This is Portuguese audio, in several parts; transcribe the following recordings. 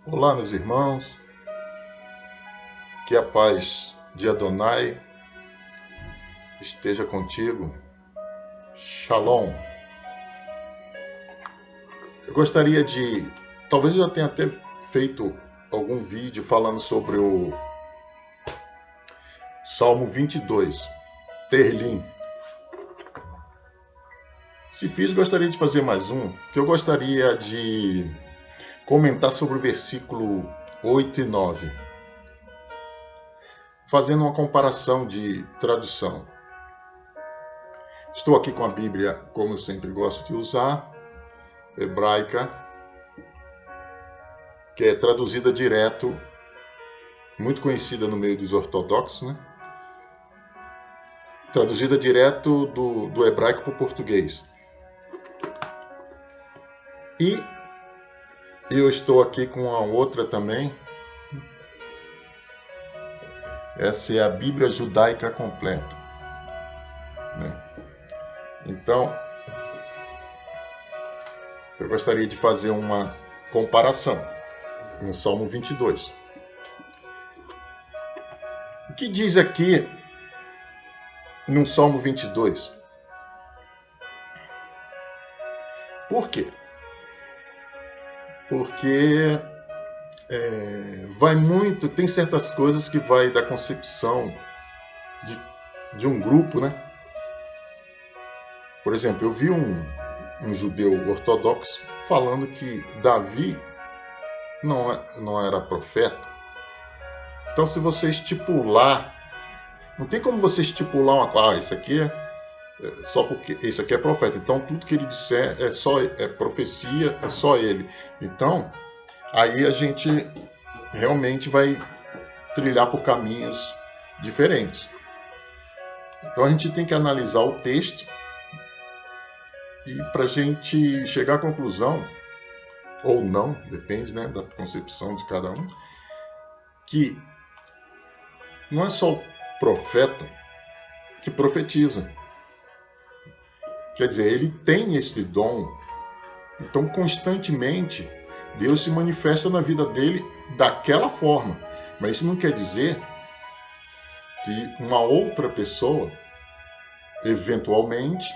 Olá, meus irmãos, que a paz de Adonai esteja contigo. Shalom. Eu gostaria de, talvez eu já tenha até feito algum vídeo falando sobre o Salmo 22, Terlim. Se fiz, gostaria de fazer mais um, que eu gostaria de comentar sobre o versículo 8 e 9, fazendo uma comparação de tradução. Estou aqui com a Bíblia, como eu sempre gosto de usar, hebraica, que é traduzida direto, muito conhecida no meio dos ortodoxos, né? Traduzida direto do hebraico para o português. E eu estou aqui com a outra também. Essa é a Bíblia Judaica Completa, né? Então, eu gostaria de fazer uma comparação no Salmo 22. O que diz aqui no Salmo 22? Por quê? Porque vai muito, tem certas coisas que vai da concepção de um grupo, né? Por exemplo, eu vi um judeu ortodoxo falando que Davi não era profeta. Então, se você estipular, não tem como você estipular uma coisa, isso aqui só porque esse aqui é profeta. Então, tudo que ele disser é profecia, é só ele. Então, aí a gente realmente vai trilhar por caminhos diferentes. Então, a gente tem que analisar o texto e para a gente chegar à conclusão, ou não, depende, né, da concepção de cada um, que não é só o profeta que profetiza. Quer dizer, ele tem esse dom. Então, constantemente, Deus se manifesta na vida dele daquela forma. Mas isso não quer dizer que uma outra pessoa, eventualmente,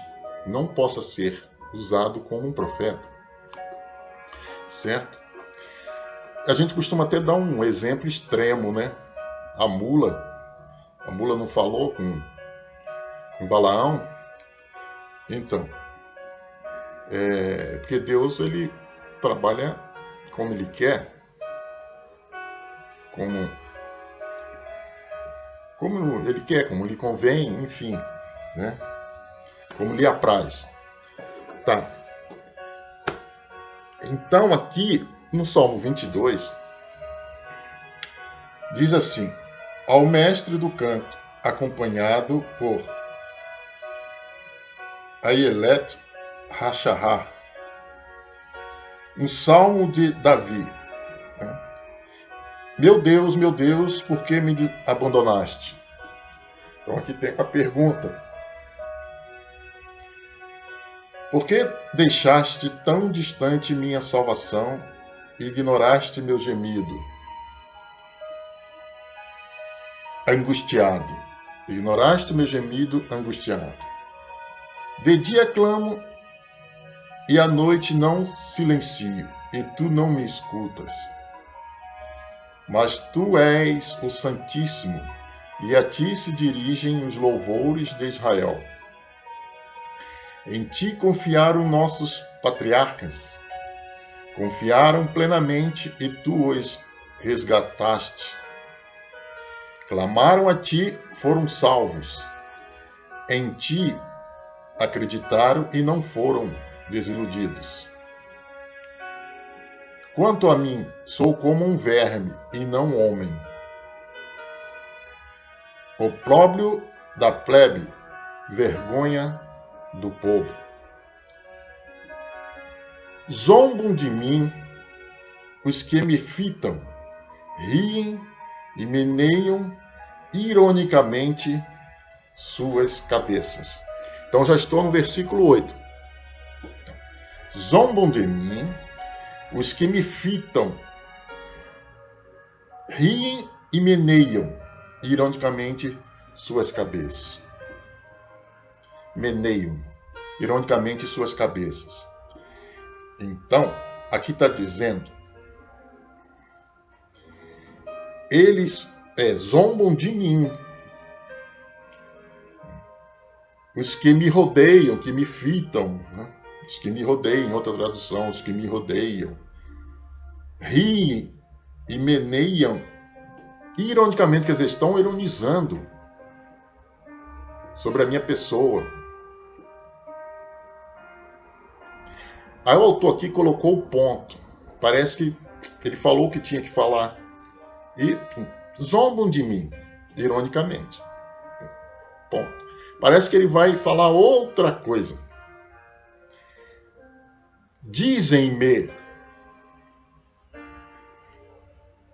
não possa ser usado como um profeta. Certo? A gente costuma até dar um exemplo extremo, né? A mula não falou com Balaão? Então, porque Deus, ele trabalha como ele quer, como ele quer, como lhe convém, enfim, né? Como lhe apraz. Tá. Então, aqui no Salmo 22, diz assim: ao mestre do canto, acompanhado por Ayelet Hashahar, um salmo de Davi. Meu Deus, por que me abandonaste? Então aqui tem a pergunta: por que deixaste tão distante minha salvação e ignoraste meu gemido? Angustiado. Ignoraste meu gemido angustiado. De dia clamo e à noite não silencio, e tu não me escutas. Mas tu és o Santíssimo, e a ti se dirigem os louvores de Israel. Em ti confiaram nossos patriarcas, confiaram plenamente e tu os resgataste. Clamaram a ti, foram salvos. Em ti acreditaram e não foram desiludidos. Quanto a mim, sou como um verme e não homem. Opróbrio da plebe, vergonha do povo. Zombam de mim os que me fitam, riem e meneiam ironicamente suas cabeças. Então já estou no versículo 8. Zombam de mim os que me fitam, riem e meneiam, ironicamente, suas cabeças. Meneiam, ironicamente, suas cabeças. Então, aqui está dizendo, eles zombam de mim, os que me rodeiam, que me fitam, né? Os que me rodeiam, outra tradução, os que me rodeiam, riem e meneiam, ironicamente, quer dizer, estão ironizando sobre a minha pessoa. Aí o autor aqui colocou o ponto. Parece que ele falou o que tinha que falar. E zombam de mim, ironicamente. Ponto. Parece que ele vai falar outra coisa. Dizem-me,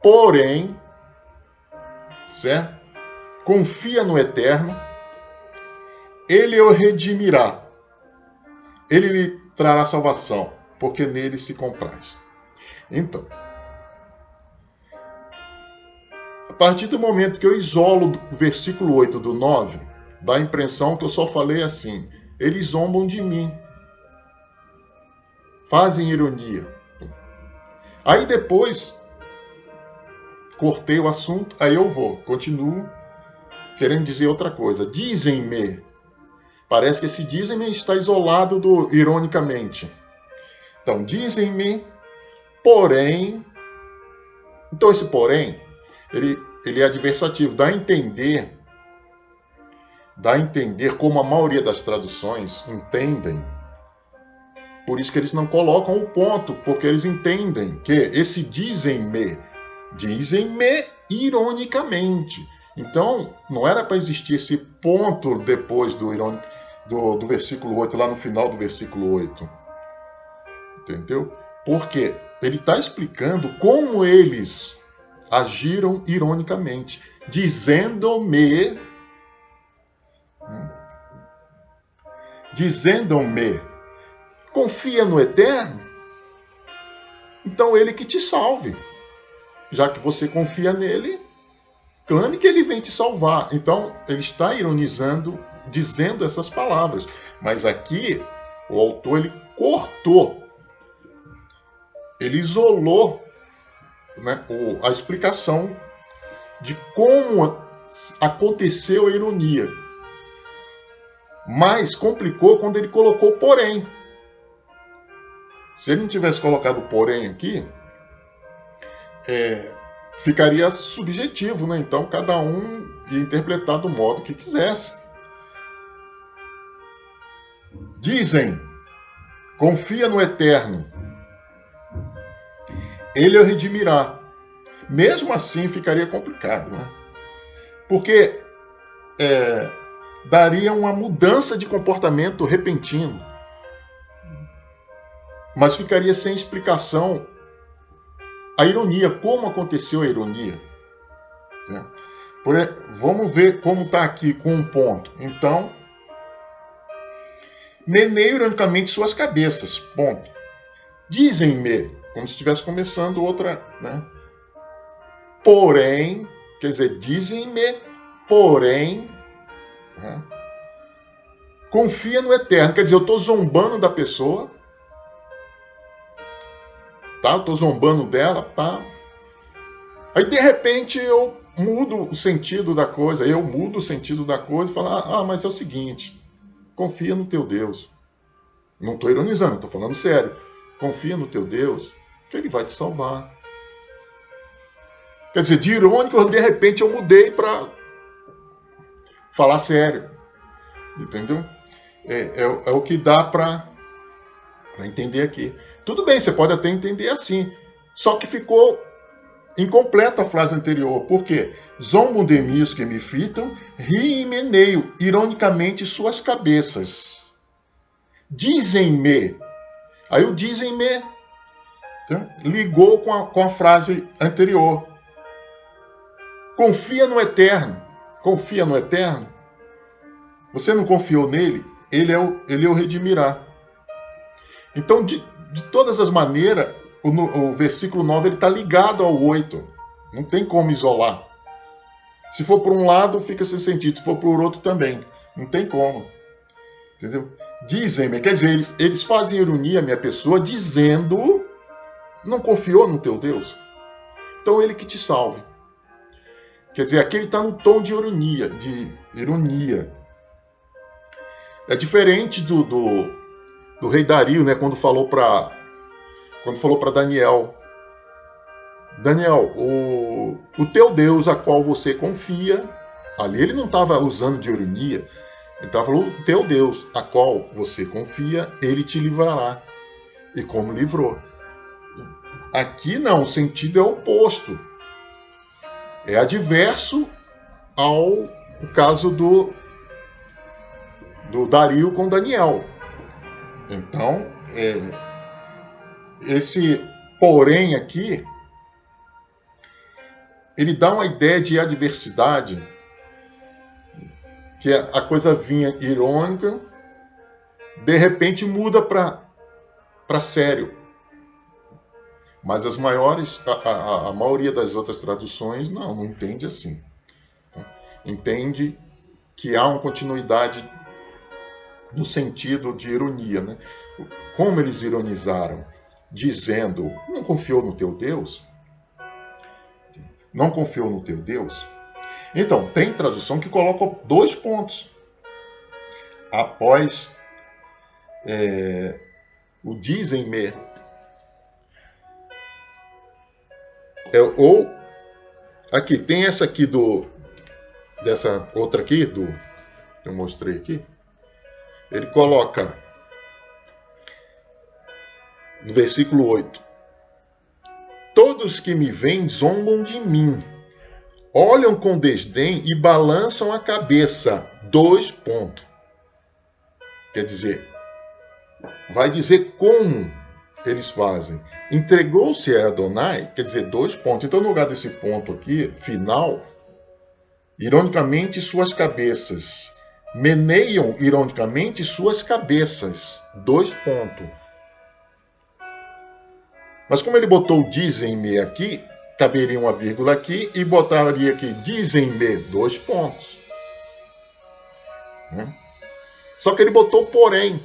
porém, certo? Confia no Eterno, ele o redimirá, ele lhe trará salvação, porque nele se compraz. Então, a partir do momento que eu isolo o versículo 8 do 9, dá a impressão que eu só falei assim, eles zombam de mim, fazem ironia. Aí depois, cortei o assunto, aí eu continuo querendo dizer outra coisa. Dizem-me. Parece que esse dizem-me está isolado do ironicamente. Então, dizem-me, porém... Então, esse porém, ele é adversativo. Dá a entender como a maioria das traduções entendem. Por isso que eles não colocam o ponto, porque eles entendem que esse dizem-me ironicamente. Então, não era para existir esse ponto depois do versículo 8, lá no final do versículo 8. Entendeu? Porque ele está explicando como eles agiram ironicamente, dizendo-me, confia no Eterno, então ele que te salve. Já que você confia nele, clame que ele vem te salvar. Então, ele está ironizando, dizendo essas palavras. Mas aqui, o autor, ele cortou. Ele isolou, né, a explicação de como aconteceu a ironia. Mas complicou quando ele colocou porém. Se ele não tivesse colocado porém aqui, ficaria subjetivo, né? Então cada um ia interpretar do modo que quisesse. Dizem, confia no Eterno, ele o redimirá. Mesmo assim ficaria complicado, né? Porque daria uma mudança de comportamento repentino, mas ficaria sem explicação a ironia, como aconteceu a ironia. Vamos ver como está aqui com um ponto. Então, meneio ironicamente suas cabeças, ponto. Dizem-me, como se estivesse começando outra, né? Porém, quer dizer, dizem-me, porém, né? Confia no Eterno, quer dizer, eu estou zombando da pessoa, tá? Eu estou zombando dela, tá? Aí, de repente, eu mudo o sentido da coisa, e falo, mas é o seguinte, confia no teu Deus. Não estou ironizando, estou falando sério. Confia no teu Deus, que ele vai te salvar. Quer dizer, de irônico, de repente eu mudei para falar sério. Entendeu? É o que dá para entender aqui. Tudo bem, você pode até entender assim. Só que ficou incompleta a frase anterior. Por quê? Zombam de mim os que me fitam, riem e meneio, ironicamente, suas cabeças. Dizem-me. Aí o dizem-me, tá? Ligou com a frase anterior. Confia no Eterno. Confia no Eterno. Você não confiou nele? Ele o redimirá. Então, de todas as maneiras, o versículo 9 está ligado ao 8. Não tem como isolar. Se for por um lado, fica sem sentido. Se for por outro, também. Não tem como. Entendeu? Dizem-me, quer dizer, eles fazem ironia, minha pessoa, dizendo: não confiou no teu Deus? Então ele que te salve. Quer dizer, aqui ele está no tom de ironia. É diferente do rei Dario, né, quando falou para Daniel: Daniel, o teu Deus a qual você confia, ali ele não estava usando de ironia, ele estava falando: o teu Deus a qual você confia, ele te livrará. E como livrou. Aqui não, o sentido é oposto. É adverso ao caso do Dario com Daniel. Então, esse porém aqui, ele dá uma ideia de adversidade, que a coisa vinha irônica, de repente muda para sério. Mas as maiores, a maioria das outras traduções não entende assim. Entende que há uma continuidade no sentido de ironia, né? Como eles ironizaram, dizendo: não confiou no teu Deus? Não confiou no teu Deus? Então, tem tradução que coloca 2 pontos. Após o dizem-me. Ou, aqui, tem essa aqui dessa outra aqui, que eu mostrei aqui. Ele coloca no versículo 8: todos que me veem zombam de mim, olham com desdém e balançam a cabeça. 2 pontos. Quer dizer, vai dizer como eles fazem. Entregou-se a Adonai, quer dizer, 2 pontos. Então, no lugar desse ponto aqui, final, ironicamente suas cabeças. Meneiam ironicamente suas cabeças. 2 pontos. Mas como ele botou dizem-me aqui, caberia uma vírgula aqui e botaria aqui dizem-me 2 pontos. Só que ele botou porém.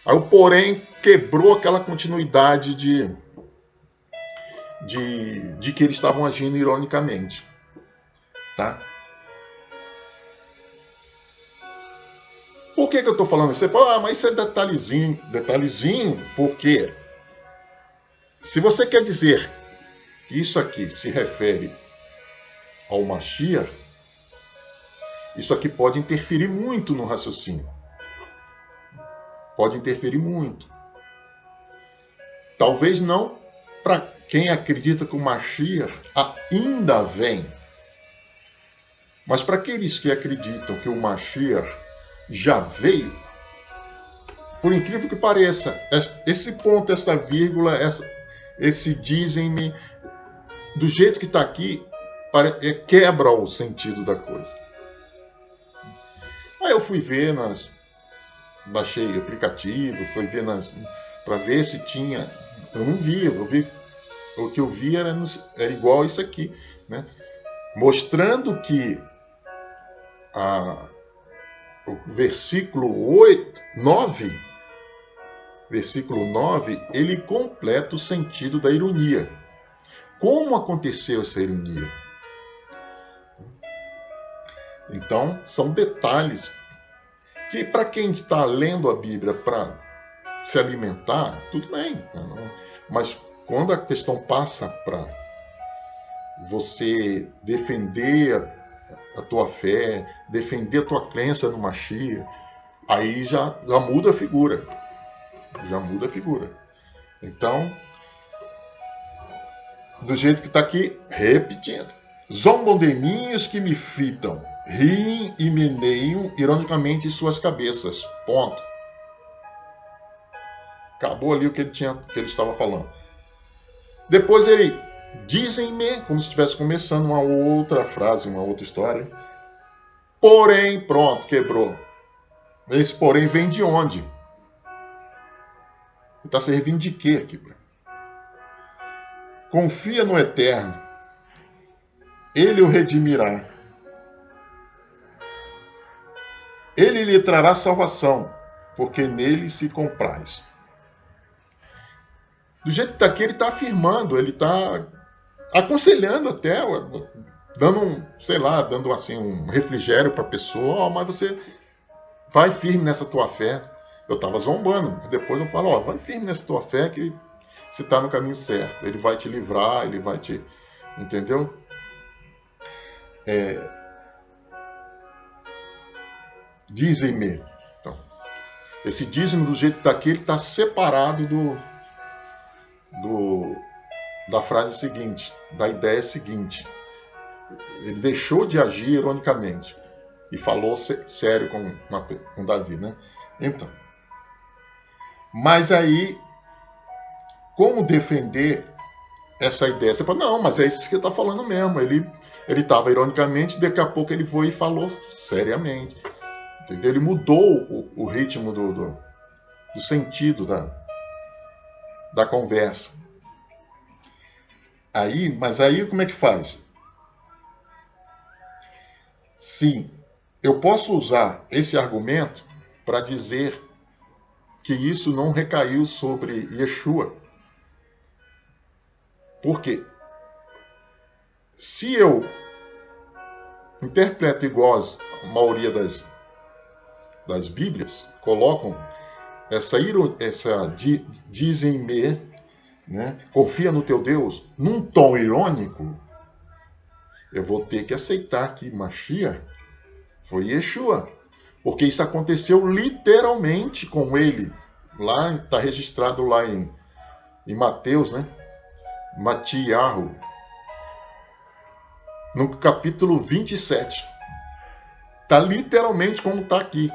Aí o porém quebrou aquela continuidade de que eles estavam agindo ironicamente. Tá? Por que eu estou falando isso? Você fala: mas isso é detalhezinho. Detalhezinho, por quê? Se você quer dizer que isso aqui se refere ao Mashiach, isso aqui pode interferir muito no raciocínio. Pode interferir muito. Talvez não para quem acredita que o Mashiach ainda vem. Mas para aqueles que acreditam que o Mashiach já veio, por incrível que pareça, esse ponto, essa vírgula, esse dizem-me, do jeito que está aqui, quebra o sentido da coisa. Aí eu fui ver, baixei o aplicativo, fui ver para ver se tinha. Eu não via, o que eu vi era igual isso aqui, né? Mostrando que o versículo 9, ele completa o sentido da ironia. Como aconteceu essa ironia? Então, são detalhes que, para quem está lendo a Bíblia para se alimentar, tudo bem. Mas quando a questão passa para você defender a tua fé, defender a tua crença no Mashiach, aí já muda a figura. Já muda a figura. Então, do jeito que está aqui, repetindo: zombam de mim os que me fitam, riem e meneiam ironicamente suas cabeças. Ponto. Acabou ali o que ele estava falando. Depois ele dizem-me, como se estivesse começando uma outra frase, uma outra história. Porém, pronto, quebrou. Esse porém vem de onde? Está servindo de quê aqui? confia no Eterno, Ele o redimirá. Ele lhe trará salvação, porque nele se compraz. Do jeito que está aqui, ele está afirmando, ele está aconselhando até, dando dando assim um refrigério para a pessoa, mas você vai firme nessa tua fé. Eu estava zombando, depois eu falo, vai firme nessa tua fé que você está no caminho certo. Ele vai te livrar, ele vai te... Entendeu? Dizem-me. Então, esse dízimo, do jeito que está aqui, ele está separado da frase seguinte, da ideia seguinte. Ele deixou de agir ironicamente e falou sério com Davi, né? Então, mas aí, como defender essa ideia? Você fala, não, mas é isso que ele está falando mesmo. Ele estava ironicamente, daqui a pouco ele foi e falou seriamente. Entendeu? Ele mudou o ritmo do sentido da conversa. Mas aí como é que faz? Sim, eu posso usar esse argumento para dizer que isso não recaiu sobre Yeshua. Por quê? Se eu interpreto igual a maioria das Bíblias, colocam dizem-me, né, confia no teu Deus, num tom irônico, eu vou ter que aceitar que Mashiach foi Yeshua. Porque isso aconteceu literalmente com ele. Lá está registrado lá em Mateus, né? Matiarro, no capítulo 27. Está literalmente como está aqui.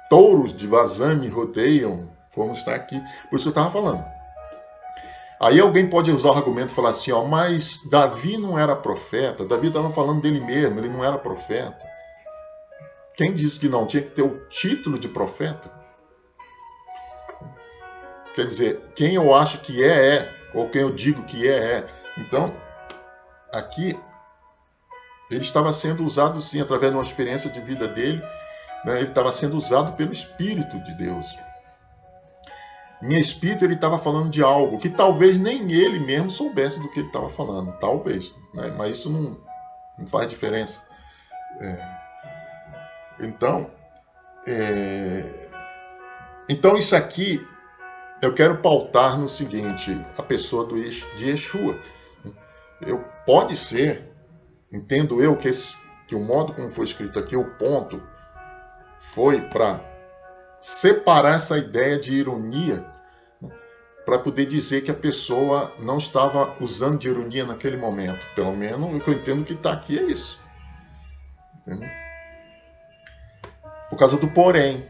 Touros de Vazã me rodeiam, como está aqui. Por isso eu estava falando. Aí alguém pode usar o argumento e falar assim, mas Davi não era profeta. Davi estava falando dele mesmo, ele não era profeta. Quem disse que não? Tinha que ter o título de profeta. Quer dizer, quem eu acho que é. Ou quem eu digo que é. Então, aqui, ele estava sendo usado, sim, através de uma experiência de vida dele, né? Ele estava sendo usado pelo Espírito de Deus. Em espírito, ele estava falando de algo que talvez nem ele mesmo soubesse do que ele estava falando. Talvez, né? Mas isso não faz diferença. Então, isso aqui, eu quero pautar no seguinte, a pessoa de Yeshua. Pode ser, entendo eu, que o modo como foi escrito aqui, o ponto, foi para separar essa ideia de ironia, para poder dizer que a pessoa não estava usando de ironia naquele momento. Pelo menos o que eu entendo que está aqui é isso. Entendeu? Por causa do porém.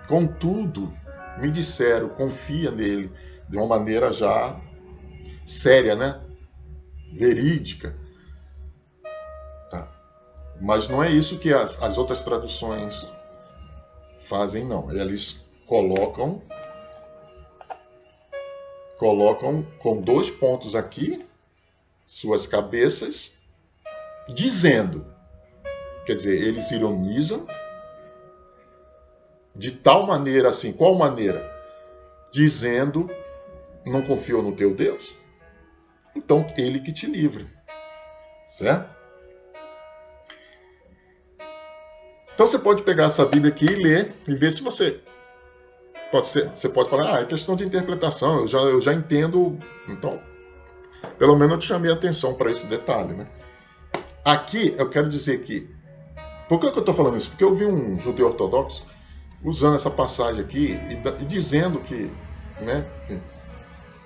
Contudo, me disseram, confia nele, de uma maneira já séria, né? Verídica. Tá. Mas não é isso que as outras traduções fazem, não. Eles colocam com 2 pontos aqui, suas cabeças, dizendo. Quer dizer, eles ironizam de tal maneira assim. Qual maneira? Dizendo, não confiou no teu Deus? Então, ele que te livre. Certo? Então, você pode pegar essa Bíblia aqui e ler e ver se você... Você pode falar, é questão de interpretação, eu já entendo. Então, pelo menos eu te chamei a atenção para esse detalhe, né? Aqui, eu quero dizer que... Por que eu estou falando isso? Porque eu vi um judeu ortodoxo usando essa passagem aqui e dizendo que, né,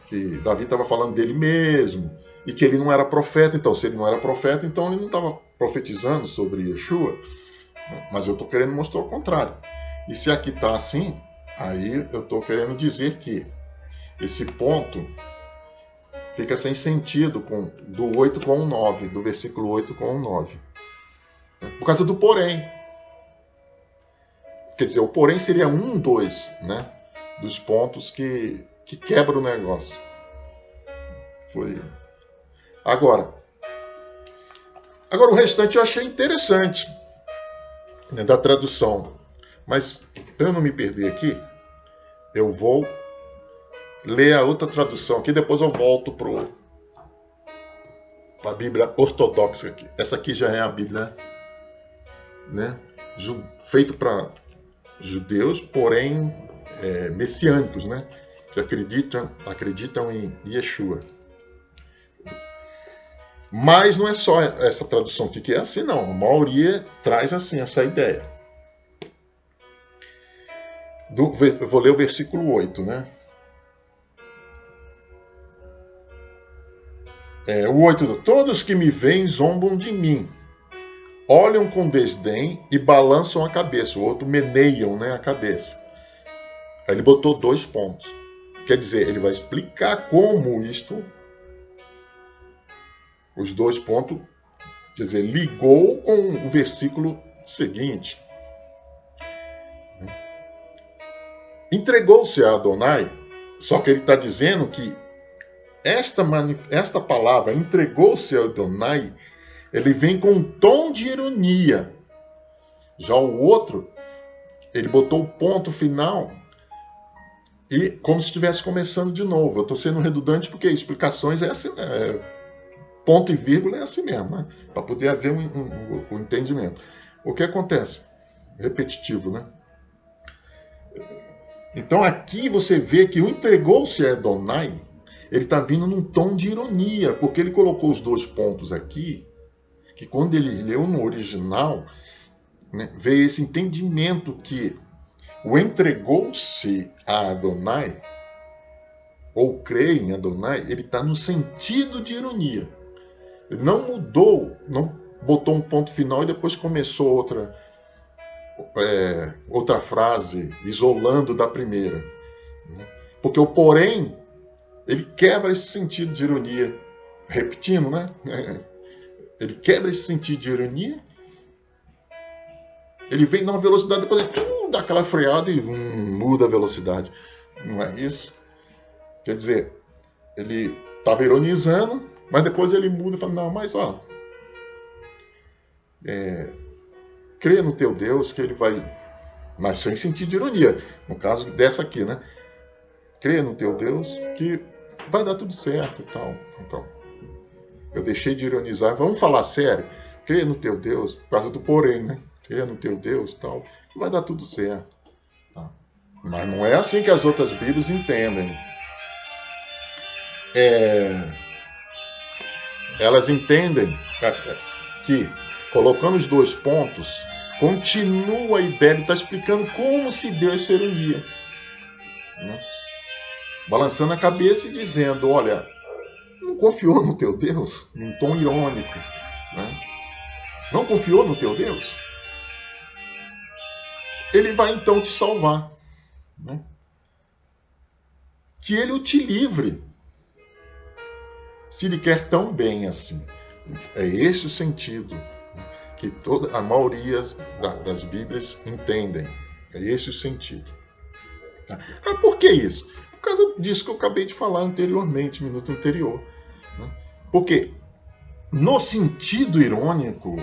que Davi estava falando dele mesmo e que ele não era profeta. Então, se ele não era profeta, então ele não estava profetizando sobre Yeshua. Mas eu estou querendo mostrar o contrário. E se aqui está assim, aí eu estou querendo dizer que esse ponto fica sem sentido do 8 com o 9, do versículo 8 com o 9. Por causa do porém. Quer dizer, o porém seria 2, né, dos pontos que quebra o negócio. Foi. Agora o restante eu achei interessante, né, da tradução. Mas, para eu não me perder aqui, eu vou ler a outra tradução aqui, depois eu volto para a Bíblia ortodoxa aqui. Essa aqui já é a Bíblia, né, feita para judeus, porém messiânicos, né, que acreditam em Yeshua. Mas não é só essa tradução aqui que é assim, não. A maioria traz assim essa ideia. Eu vou ler o versículo 8, né? O 8. Todos que me veem zombam de mim. Olham com desdém e balançam a cabeça. O outro meneiam, né, a cabeça. Aí ele botou 2 pontos. Quer dizer, ele vai explicar como isto... Os 2 pontos, quer dizer, ligou com o versículo seguinte. Entregou-se a Adonai, só que ele está dizendo que esta palavra, entregou-se a Adonai, ele vem com um tom de ironia. Já o outro, ele botou o ponto final e como se estivesse começando de novo. Eu estou sendo redundante porque explicações é assim, ponto e vírgula é assim mesmo, né? Para poder haver um entendimento. O que acontece? Repetitivo, né? Então aqui você vê que o entregou-se a Adonai, ele está vindo num tom de ironia, porque ele colocou os 2 pontos aqui, que quando ele leu no original, né, veio esse entendimento que o entregou-se a Adonai, ou crê em Adonai, ele está no sentido de ironia. Ele não mudou, não botou um ponto final e depois começou outra frase, isolando da primeira. Porque o porém, ele quebra esse sentido de ironia. Repetindo, né? Ele quebra esse sentido de ironia. Ele vem numa velocidade, depois ele dá aquela freada e muda a velocidade. Não é isso? Quer dizer, ele estava ironizando, mas depois ele muda e fala, não, mas ó, crê no teu Deus que ele vai... Mas sem sentido de ironia. No caso dessa aqui, né? Crê no teu Deus que vai dar tudo certo e tal. Então, eu deixei de ironizar. Vamos falar sério. Crê no teu Deus, por causa do porém, né? Crê no teu Deus e tal, que vai dar tudo certo. Tá? Mas não é assim que as outras Bíblias entendem. Elas entendem que, colocando os 2 pontos, continua a ideia, ele está explicando como se deu essa ironia. Né? Balançando a cabeça e dizendo, olha, não confiou no teu Deus? Num tom irônico. Né? Não confiou no teu Deus? Ele vai então te salvar. Né? Que ele o te livre. Se ele quer tão bem assim. É esse o sentido que toda a maioria das Bíblias entendem. É esse o sentido. Tá? Ah, por que isso? Por causa disso que eu acabei de falar anteriormente, minuto anterior. Né? Porque no sentido irônico,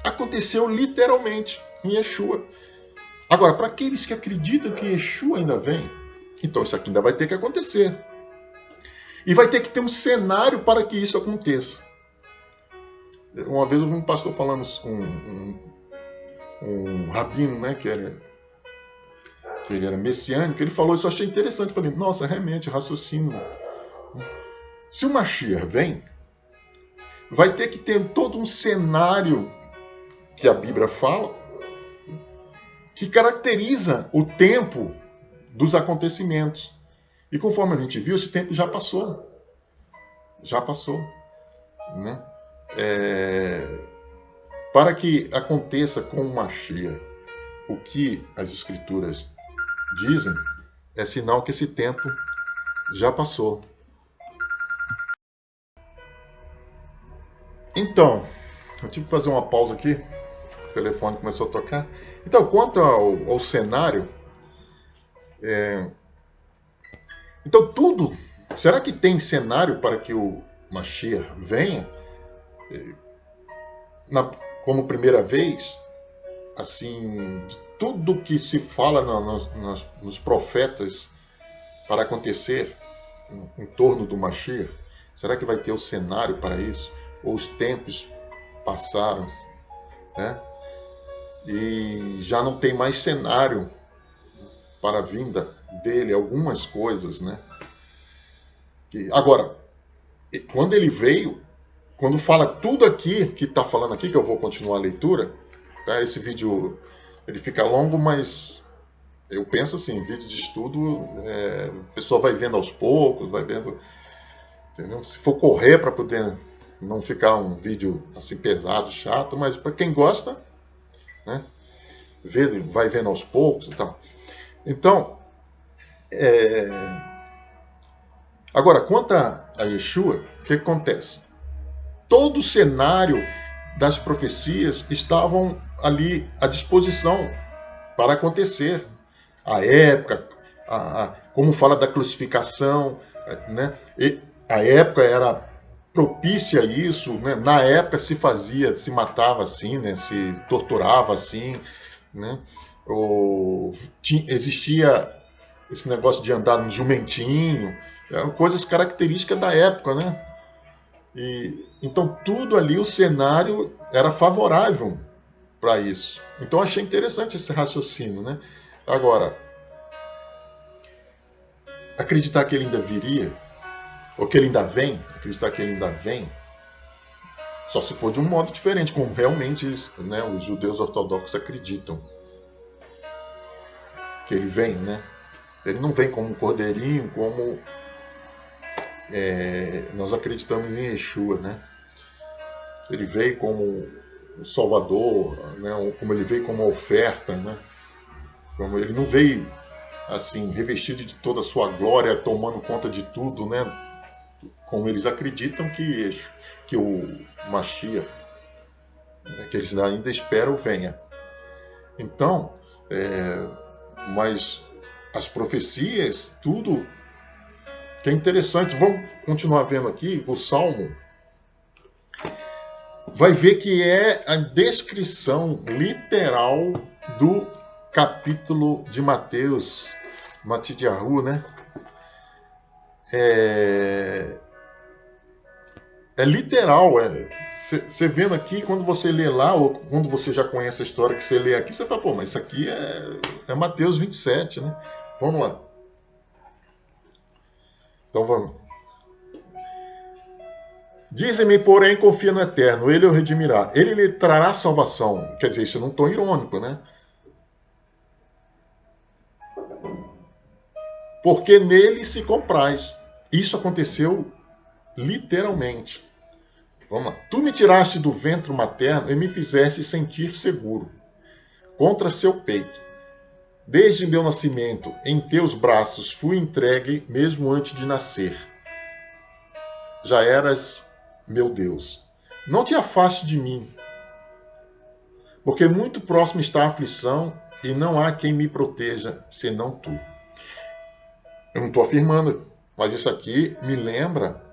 aconteceu literalmente em Yeshua. Agora, para aqueles que acreditam que Yeshua ainda vem, então isso aqui ainda vai ter que acontecer. E vai ter que ter um cenário para que isso aconteça. Uma vez eu vi um pastor falando, um rabino, né, que ele era messiânico, ele falou isso, eu achei interessante. Eu falei, nossa, realmente, raciocínio. Se o Mashiach vem, vai ter que ter todo um cenário que a Bíblia fala, que caracteriza o tempo dos acontecimentos. E conforme a gente viu, esse tempo já passou. Já passou. Né? Para que aconteça com o Mashiach o que as Escrituras dizem, é sinal que esse tempo já passou. Então, eu tive que fazer uma pausa aqui. O telefone começou a tocar. Então, quanto ao cenário... Então, tudo Será que tem cenário para que o Mashiach venha como primeira vez? Assim, de tudo que se fala nos profetas para acontecer em torno do Mashiach, será que vai ter o cenário para isso? Ou os tempos passaram, né? E já não tem mais cenário para a vinda dele, algumas coisas, né? Agora, quando ele veio, quando fala tudo aqui, que está falando aqui, que eu vou continuar a leitura, tá? Esse vídeo ele fica longo, mas eu penso assim, vídeo de estudo, a pessoa vai vendo aos poucos, vai vendo, entendeu? Se for correr para poder não ficar um vídeo assim pesado, chato, mas para quem gosta, né? Vai vendo aos poucos e tal. Então, agora, quanto a Yeshua, o que acontece? Todo o cenário das profecias estavam ali à disposição para acontecer. A época, como fala da crucificação, né? E a época era propícia a isso, né? Na época se matava assim, né? Se torturava assim, né? Existia esse negócio de andar no jumentinho, eram coisas características da época, né? Então tudo ali, o cenário era favorável para isso. Então eu achei interessante esse raciocínio, né? Agora, acreditar que ele ainda viria, ou que ele ainda vem, acreditar que ele ainda vem, só se for de um modo diferente, como realmente, né, os judeus ortodoxos acreditam que ele vem, né? Ele não vem como um cordeirinho, como nós acreditamos em Yeshua, né? Ele veio como o Salvador, né? Como ele veio como oferta, né? Como ele não veio assim revestido de toda a sua glória, tomando conta de tudo, né? Como eles acreditam que o Mashiach, né, que eles ainda esperam, venha. Então, mas as profecias, tudo que é interessante. Vamos continuar vendo aqui o Salmo. Vai ver que é a descrição literal do capítulo de Mateus, Matidyahu, né? É literal. Você vendo aqui, quando você lê lá, ou quando você já conhece a história que você lê aqui, você fala, pô, mas isso aqui é Mateus 27, né? Vamos lá. Então vamos. Dizem-me, porém, confia no Eterno, ele o redimirá, ele lhe trará salvação. Quer dizer, isso não é um tom irônico, né? Porque nele se compraz. Isso aconteceu literalmente. Vamos lá. Tu me tiraste do ventre materno e me fizeste sentir seguro contra seu peito. Desde meu nascimento, em teus braços fui entregue mesmo antes de nascer. Já eras meu Deus. Não te afaste de mim, porque muito próximo está a aflição e não há quem me proteja, senão tu. Eu não estou afirmando, mas isso aqui me lembra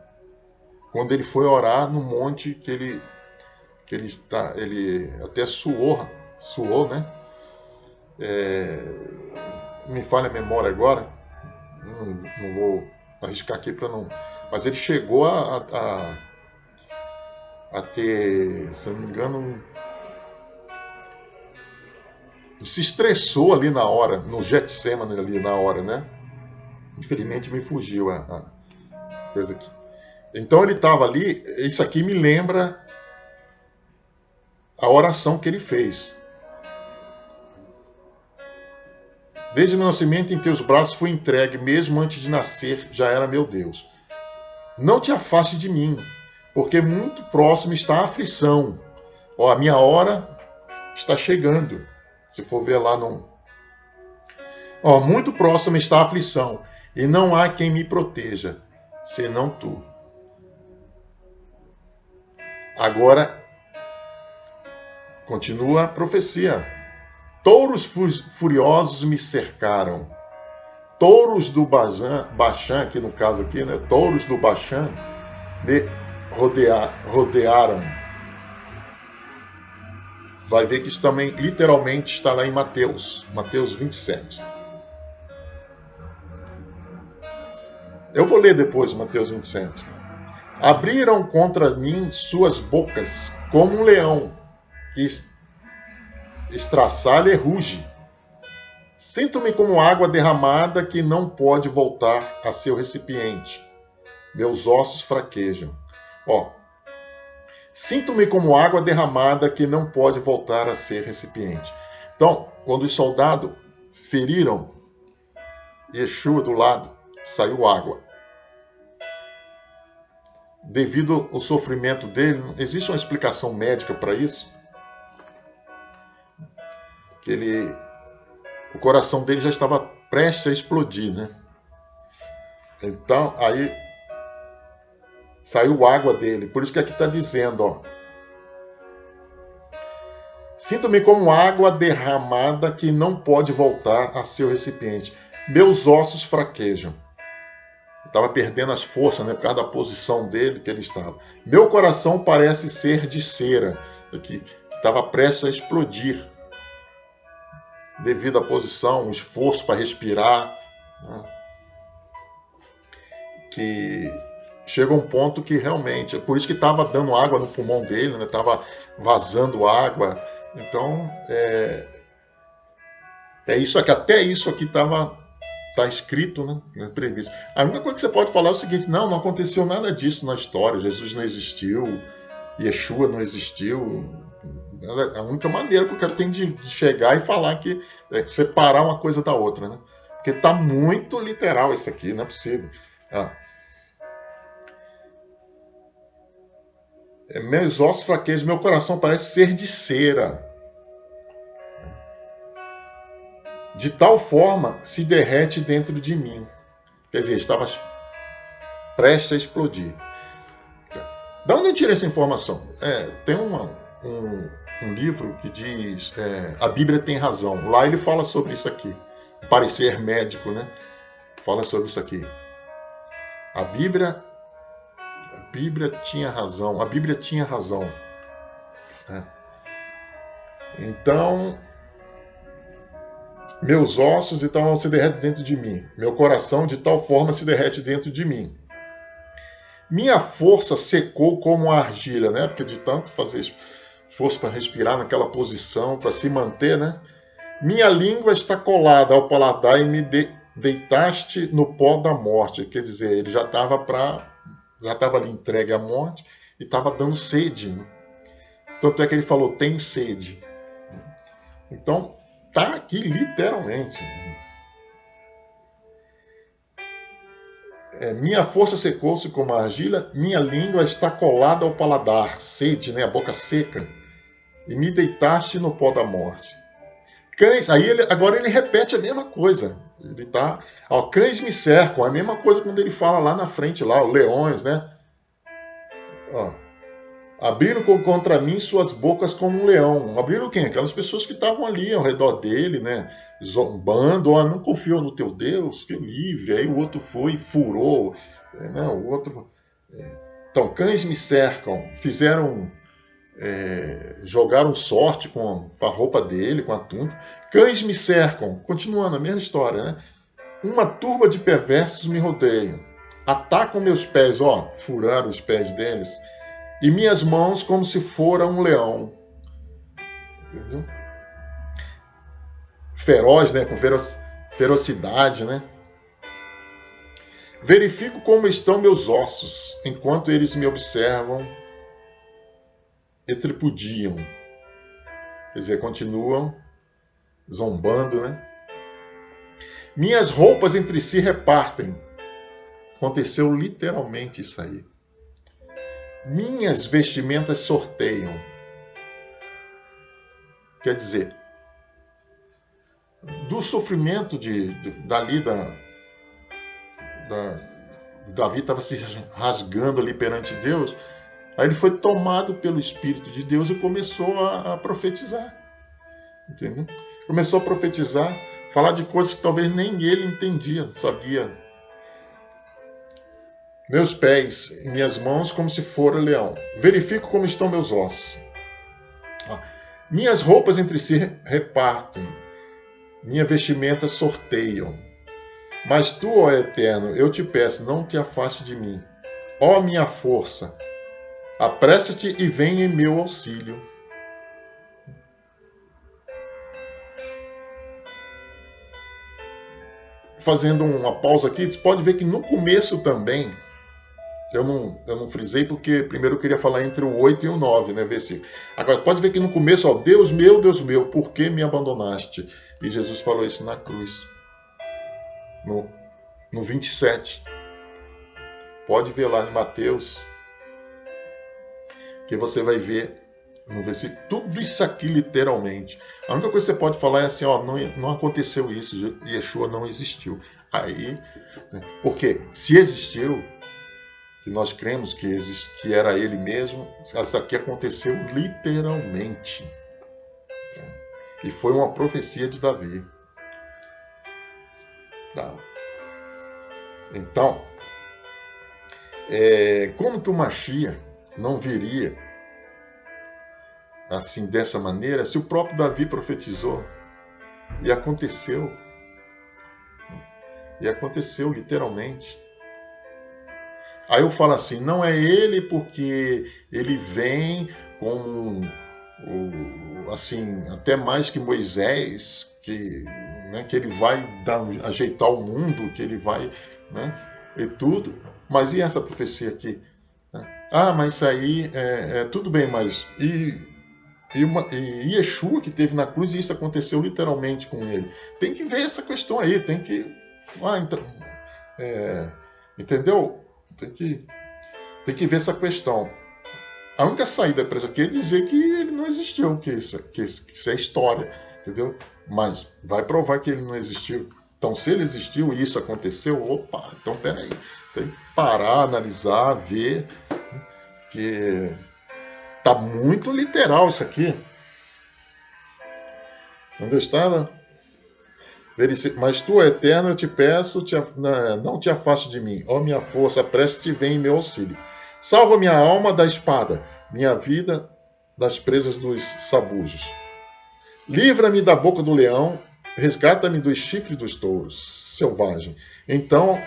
quando ele foi orar no monte que ele até suou, né? Me falha a memória agora, não vou arriscar aqui para não. Mas ele chegou a ter, se eu não me engano, se estressou ali na hora, no Getsemane ali na hora, né? Infelizmente me fugiu a coisa aqui. Então ele estava ali, isso aqui me lembra a oração que ele fez. Desde o meu nascimento em teus braços fui entregue, mesmo antes de nascer já era meu Deus. Não te afaste de mim, porque muito próximo está a aflição. A minha hora está chegando. Se for ver lá muito próximo está a aflição, e não há quem me proteja, senão tu. Agora, continua a profecia. Touros furiosos me cercaram. touros do Baixã, aqui no caso aqui, né? Touros do Baixã me rodearam. Vai ver que isso também literalmente está lá em Mateus 27. Eu vou ler depois Mateus 27. Abriram contra mim suas bocas como um leão que estraçalha e ruge. Sinto-me como água derramada que não pode voltar a seu recipiente. Meus ossos fraquejam. Sinto-me como água derramada que não pode voltar a ser recipiente. Então, quando os soldados feriram Yeshua do lado, saiu água. Devido ao sofrimento dele, existe uma explicação médica para isso? Que o coração dele já estava prestes a explodir, né? Então, aí saiu água dele. Por isso que aqui está dizendo, sinto-me como água derramada que não pode voltar a seu recipiente. Meus ossos fraquejam. Estava perdendo as forças, né, por causa da posição dele que ele estava. Meu coração parece ser de cera, que estava prestes a explodir devido à posição, o esforço para respirar, né, que chega um ponto que realmente, por isso que estava dando água no pulmão dele, né, estava vazando água. Então, isso aqui, até isso aqui está escrito, né, previsto. A única coisa que você pode falar é o seguinte: não aconteceu nada disso na história. Jesus não existiu, Yeshua não existiu. A única maneira que o cara tem de chegar e falar que separar uma coisa da outra, né? Porque está muito literal isso aqui, não é possível. Meus ossos fraquejam, meu coração parece ser de cera. De tal forma se derrete dentro de mim. Quer dizer, estava prestes a explodir. De onde eu tirei essa informação? Tem um livro que diz A Bíblia Tem Razão. Lá ele fala sobre isso aqui. Parecer médico, né? Fala sobre isso aqui. A Bíblia tinha razão. A Bíblia tinha razão. Então, meus ossos então se derretem dentro de mim. Meu coração de tal forma se derrete dentro de mim. Minha força secou como a argila, né? Porque de tanto fazer esforço para respirar naquela posição, para se manter, né? Minha língua está colada ao paladar e me deitaste no pó da morte. Quer dizer, ele já estava ali entregue à morte e estava dando sede, né? Tanto é que ele falou, tenho sede. Então, está aqui literalmente. Minha força secou-se como a argila, minha língua está colada ao paladar, sede, né? A boca seca, e me deitaste no pó da morte. Cães, agora ele repete a mesma coisa. Ele tá, cães me cercam, a mesma coisa quando ele fala lá na frente, lá, os leões, né? Abriram contra mim suas bocas como um leão. Abriram quem? Aquelas pessoas que estavam ali ao redor dele, né? Zombando, não confio no teu Deus, que eu livre. Aí o outro foi e furou. Né? O outro... Então, cães me cercam, jogaram sorte com a roupa dele, com a túnica. Cães me cercam, continuando a mesma história, né? Uma turba de perversos me rodeiam. Atacam meus pés, furaram os pés deles. E minhas mãos como se fora um leão. Entendeu? Feroz, né? Com ferocidade, né? Verifico como estão meus ossos, enquanto eles me observam e tripudiam. Quer dizer, continuam zombando, né? Minhas roupas entre si repartem. Aconteceu literalmente isso aí. Minhas vestimentas sorteiam. Quer dizer, do sofrimento Davi estava se rasgando ali perante Deus, aí ele foi tomado pelo Espírito de Deus e começou a profetizar. Entendeu? Começou a profetizar falar de coisas que talvez nem ele entendia, sabia. Meus pés e minhas mãos como se fora leão. Verifico como estão meus ossos. Minhas roupas entre si repartem. Minha vestimenta sorteiam. Mas tu, ó Eterno, eu te peço, não te afaste de mim. Ó minha força, apressa-te e vem em meu auxílio. Fazendo uma pausa aqui, você pode ver que no começo também, eu não frisei porque primeiro eu queria falar entre o 8 e o 9, né, versículo. Agora, pode ver que no começo, ó, Deus meu, por que me abandonaste? E Jesus falou isso na cruz, no 27. Pode ver lá em Mateus, que você vai ver no versículo, tudo isso aqui literalmente. A única coisa que você pode falar é assim, ó, não aconteceu isso, Yeshua não existiu. Aí, né, porque se existiu, que nós cremos que era ele mesmo, isso aqui aconteceu literalmente. E foi uma profecia de Davi. Então, como que o Mashiach não viria assim, dessa maneira, se o próprio Davi profetizou? E aconteceu. E aconteceu literalmente. Aí eu falo assim, não é ele porque ele vem como assim, até mais que Moisés, que ele vai ajeitar o mundo, que ele vai, né, e tudo. Mas e essa profecia aqui? Mas isso aí tudo bem, mas e Yeshua que teve na cruz, e isso aconteceu literalmente com ele. Tem que ver essa questão aí, tem que... então, entendeu? Tem que ver essa questão. A única saída para isso aqui é dizer que ele não existiu, que isso é história, entendeu? Mas vai provar que ele não existiu. Então, se ele existiu e isso aconteceu, opa, então peraí. Tem que parar, analisar, ver, que tá muito literal isso aqui. Onde eu estava? Mas tu, Eterno, eu te peço, não te afaste de mim. Ó minha força, apressa-te e vem em meu auxílio. Salva minha alma da espada, minha vida das presas dos sabujos. Livra-me da boca do leão, resgata-me dos chifres dos touros selvagem. Então,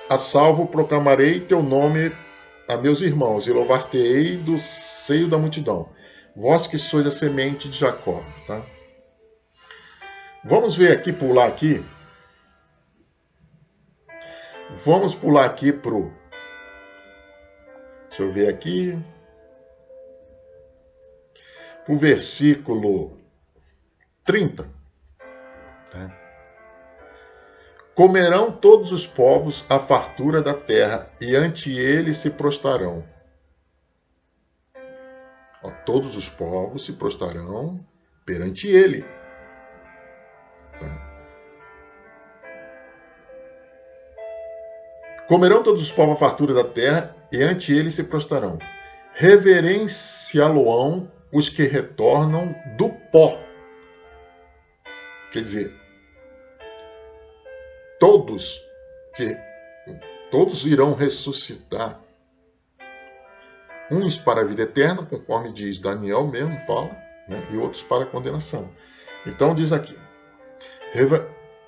a salvo proclamarei teu nome a meus irmãos e louvar-te-ei do seio da multidão. Vós que sois a semente de Jacó. Tá? Vamos ver aqui, pular aqui. Vamos pular aqui pro... Deixa eu ver aqui. O versículo 30. Tá? Comerão todos os povos a fartura da terra, e ante ele se prostrarão. Todos os povos se prostrarão perante ele. Comerão todos os povos a fartura da terra, e ante ele se prostrarão. Reverenciá-lo-ão os que retornam do pó. Quer dizer, todos irão ressuscitar. Uns para a vida eterna, conforme diz Daniel mesmo, fala, né? E outros para a condenação. Então diz aqui,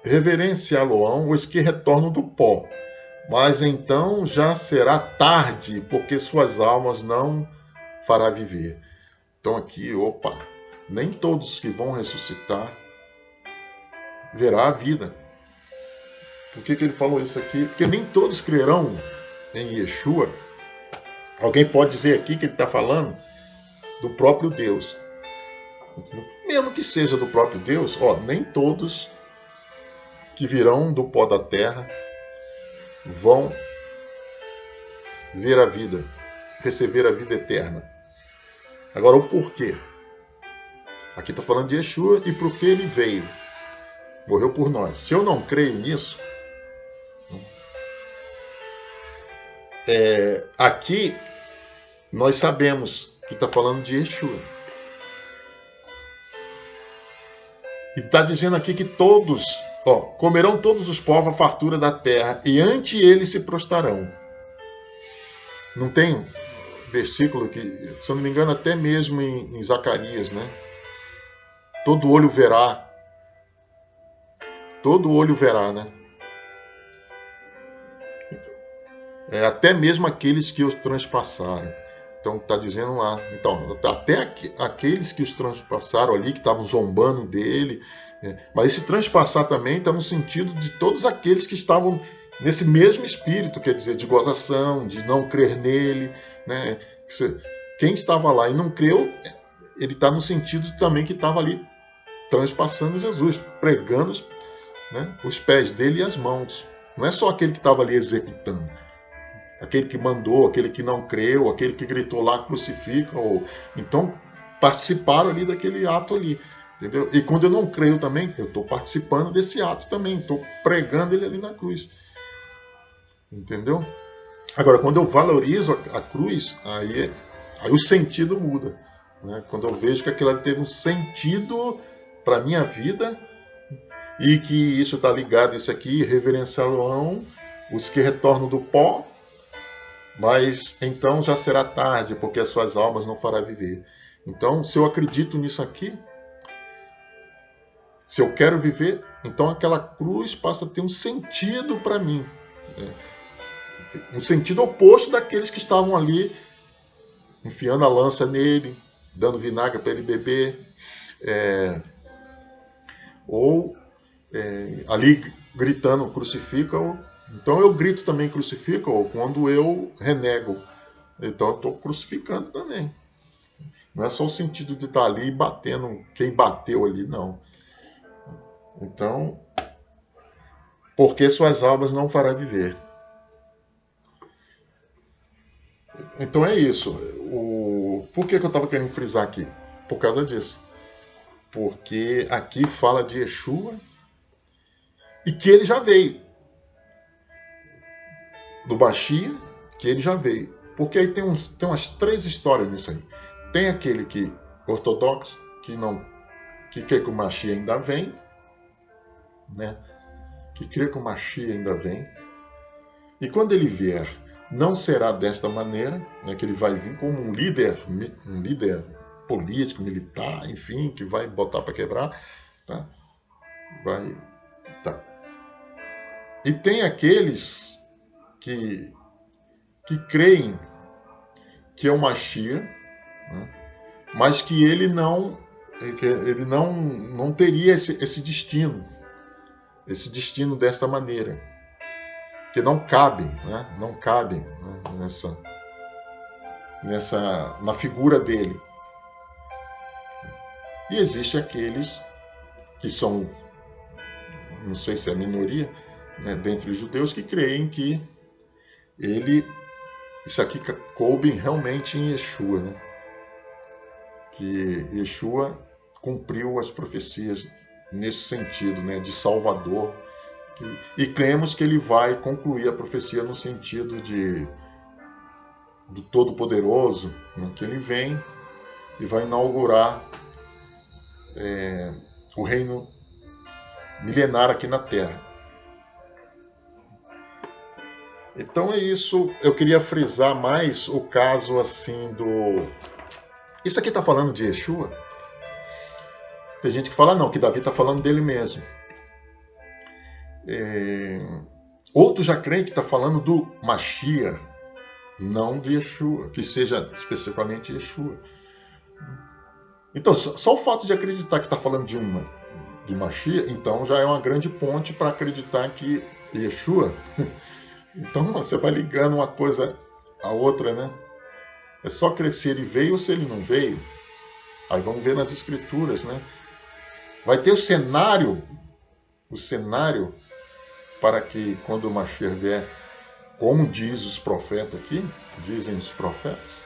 reverenciá-lo-ão os que retornam do pó, mas então já será tarde, porque suas almas não fará viver. Então aqui, nem todos que vão ressuscitar verá a vida. Por que ele falou isso aqui? Porque nem todos crerão em Yeshua. Alguém pode dizer aqui que ele está falando do próprio Deus. Mesmo que seja do próprio Deus, nem todos que virão do pó da terra vão ver a vida, receber a vida eterna. Agora, o porquê? Aqui está falando de Yeshua e por que ele veio. Morreu por nós. Se eu não creio nisso, aqui nós sabemos que está falando de Yeshua. E está dizendo aqui que todos, comerão todos os povos a fartura da terra, e ante ele se prostrarão. Não tem versículo que, se eu não me engano, até mesmo em Zacarias, né? Todo olho verá. Todo olho verá, né? Até mesmo aqueles que os transpassaram. Então está dizendo lá. Então, até aqueles que os transpassaram ali, que estavam zombando dele. Mas esse transpassar também está no sentido de todos aqueles que estavam nesse mesmo espírito, quer dizer, de gozação, de não crer nele. Né? Quem estava lá e não creu, ele está no sentido também que estava ali transpassando Jesus, pregando os pés dele e as mãos. Não é só aquele que estava ali executando. Aquele que mandou, aquele que não creu, aquele que gritou lá, crucifica. Então, participaram ali daquele ato ali. Entendeu? E quando eu não creio também, eu estou participando desse ato também. Estou pregando ele ali na cruz. Entendeu? Agora, quando eu valorizo a cruz, aí o sentido muda. Né? Quando eu vejo que aquilo ali teve um sentido para a minha vida e que isso está ligado, isso aqui, reverenciarão os que retornam do pó, mas então já será tarde, porque as suas almas não fará viver. Então, se eu acredito nisso aqui, se eu quero viver, então aquela cruz passa a ter um sentido para mim. Um sentido oposto daqueles que estavam ali enfiando a lança nele, dando vinagre para ele beber, ali gritando crucifica-o. Então eu grito também crucifica-o quando eu renego. Então eu estou crucificando também. Não é só o sentido de estar ali batendo quem bateu ali, não. Então, porque suas almas não fará viver. Então é isso. Por que eu estava querendo frisar aqui? Por causa disso. Porque aqui fala de Yeshua e que ele já veio. Do Bashir, que ele já veio. Porque aí tem umas 3 histórias nisso aí. Tem aquele que ortodoxo, que crê que o Mashiach ainda vem, né? Que crê que o Mashiach ainda vem. E quando ele vier, não será desta maneira, né? Que ele vai vir como um líder político, militar, enfim, que vai botar para quebrar, tá? Tá. E tem aqueles que creem que é o Mashiach, né? Mas que ele não teria esse destino desta maneira, que não cabem, né? Não cabem, né? na figura dele. E existem aqueles que são, não sei se é a minoria, né, dentre os judeus, que creem que isso aqui coube realmente em Yeshua, né? Que Yeshua cumpriu as profecias nesse sentido, né, de Salvador. E cremos que ele vai concluir a profecia no sentido do Todo-Poderoso, né, que ele vem e vai inaugurar o reino milenar aqui na Terra. Então é isso. Eu queria frisar mais o caso assim do... Isso aqui está falando de Yeshua? Tem gente que fala não, que Davi está falando dele mesmo. Outros já creem que está falando do Mashiach, não de Yeshua, que seja especificamente Yeshua. Então, só o fato de acreditar que está falando de Mashiach, então já é uma grande ponte para acreditar que Yeshua... Então você vai ligando uma coisa à outra, né? É só crer se ele veio ou se ele não veio. Aí vamos ver nas escrituras, né? Vai ter o cenário para que quando o Mashiach vier, como diz os profetas aqui, dizem os profetas,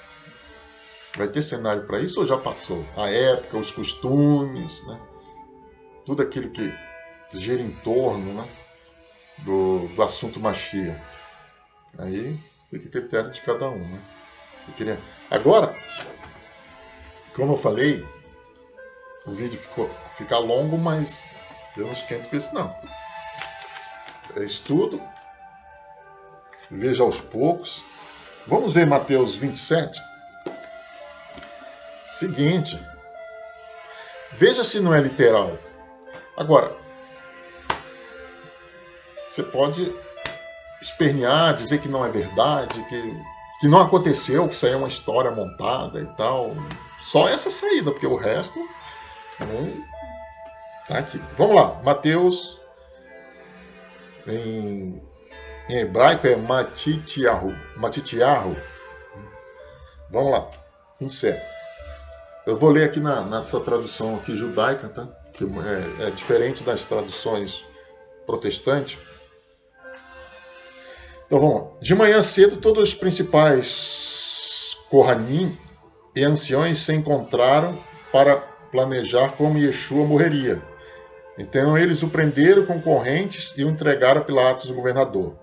vai ter cenário para isso ou já passou? A época, os costumes, né? Tudo aquilo que gira em torno, né, do assunto Mashiach. Aí fica a critério de cada um, né? Agora, como eu falei, o vídeo fica longo, mas eu não esquento com isso não. É estudo, veja aos poucos. Vamos ver Mateus 27? Seguinte, veja se não é literal. Agora, você pode espernear, dizer que não é verdade, que não aconteceu, que isso aí é uma história montada e tal. Só essa saída, porque o resto não tá aqui. Vamos lá, Mateus, em hebraico é Matitiahu. Vamos lá, 27. Eu vou ler aqui nessa tradução aqui judaica, tá? Que é diferente das traduções protestantes. Então vamos lá. De manhã cedo, todos os principais Kohanim e anciões se encontraram para planejar como Yeshua morreria. Então eles o prenderam com correntes e o entregaram a Pilatos, o governador.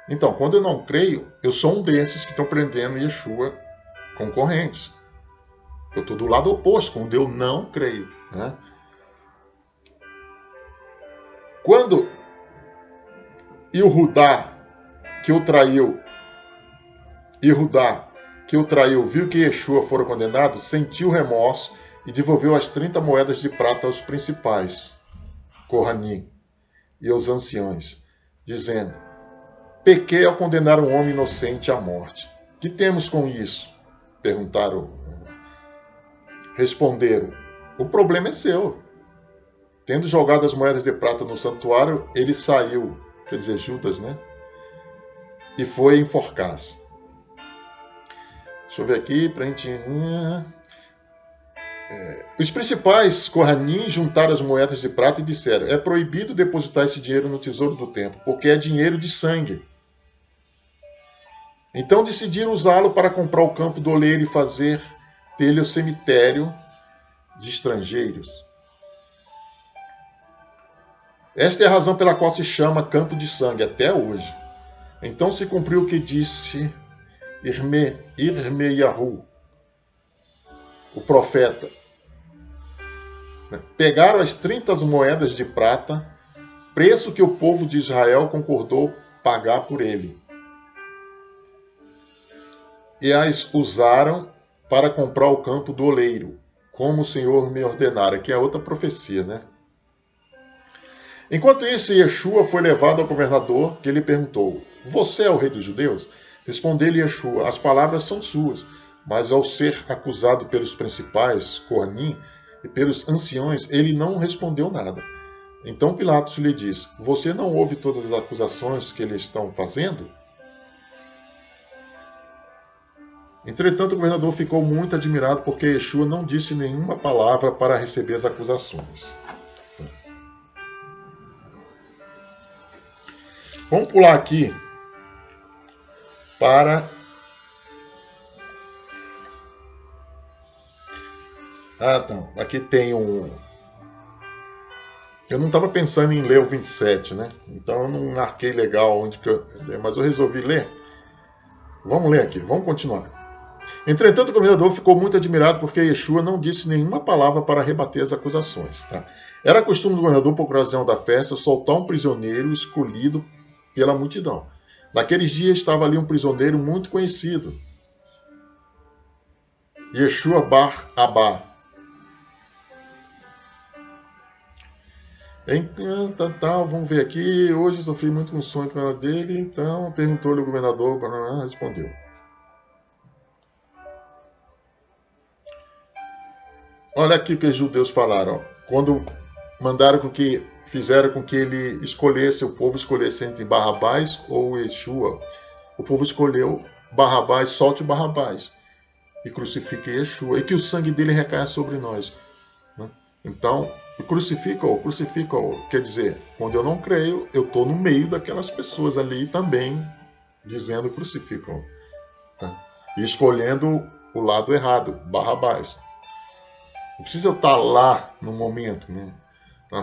Então, quando eu não creio, eu sou um desses que estão prendendo Yeshua com correntes. Eu estou do lado oposto, quando eu não creio. Né? Quando Yehudá, que o traiu, viu que Yeshua fora condenado, sentiu remorso e devolveu as 30 moedas de prata aos principais, Kohanim, e aos anciões, dizendo: pequei ao condenar um homem inocente à morte. Que temos com isso? Responderam: o problema é seu. Tendo jogado as moedas de prata no santuário, ele saiu, quer dizer, Judas, né? E foi enforcar-se. Deixa eu ver aqui para a gente. Os principais Kohanim juntaram as moedas de prata e disseram: é proibido depositar esse dinheiro no tesouro do templo, porque é dinheiro de sangue. Então decidiram usá-lo para comprar o campo do oleiro e fazer dele o cemitério de estrangeiros. Esta é a razão pela qual se chama campo de sangue até hoje. Então se cumpriu o que disse Irmeyahu, o profeta. Pegaram as 30 moedas de prata, preço que o povo de Israel concordou pagar por ele, e as usaram para comprar o campo do oleiro, como o Senhor me ordenara, que é outra profecia, né? Enquanto isso, Yeshua foi levado ao governador, que lhe perguntou: você é o rei dos judeus? Respondeu-lhe Yeshua: as palavras são suas, mas ao ser acusado pelos principais, Kohanim, e pelos anciões, ele não respondeu nada. Então Pilatos lhe disse: você não ouve todas as acusações que eles estão fazendo? Entretanto, o governador ficou muito admirado porque Yeshua não disse nenhuma palavra para receber as acusações. Vamos pular aqui para aqui tem um. Eu não estava pensando em ler o 27, né? Então eu não marquei legal onde que mas eu resolvi ler. Vamos ler aqui, vamos continuar. Entretanto, o governador ficou muito admirado porque Yeshua não disse nenhuma palavra para rebater as acusações. Tá? Era costume do governador, por ocasião da festa, soltar um prisioneiro escolhido pela multidão. Naqueles dias estava ali um prisioneiro muito conhecido, Yeshua Bar Abá. Vamos ver aqui. Hoje sofri muito com o sonho dele. Então, perguntou-lhe o governador, respondeu. Olha aqui o que os judeus falaram. Quando fizeram com que ele escolhesse, o povo escolhesse entre Barrabás ou Yeshua. O povo escolheu Barrabás, solte Barrabás e crucifique Yeshua, e que o sangue dele recaia sobre nós. Então, crucifica-o, quer dizer, quando eu não creio, eu estou no meio daquelas pessoas ali também dizendo crucificam. Tá? E escolhendo o lado errado, Barrabás. Não precisa eu estar lá no momento, né?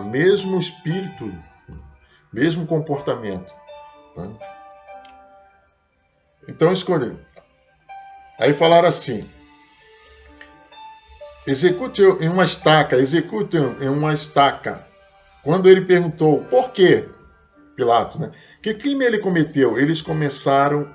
Mesmo espírito, mesmo comportamento. Tá? Então escolhi. Aí falaram assim: execute em uma estaca, execute em uma estaca. Quando ele perguntou por quê, Pilatos, né? Que crime ele cometeu? Eles começaram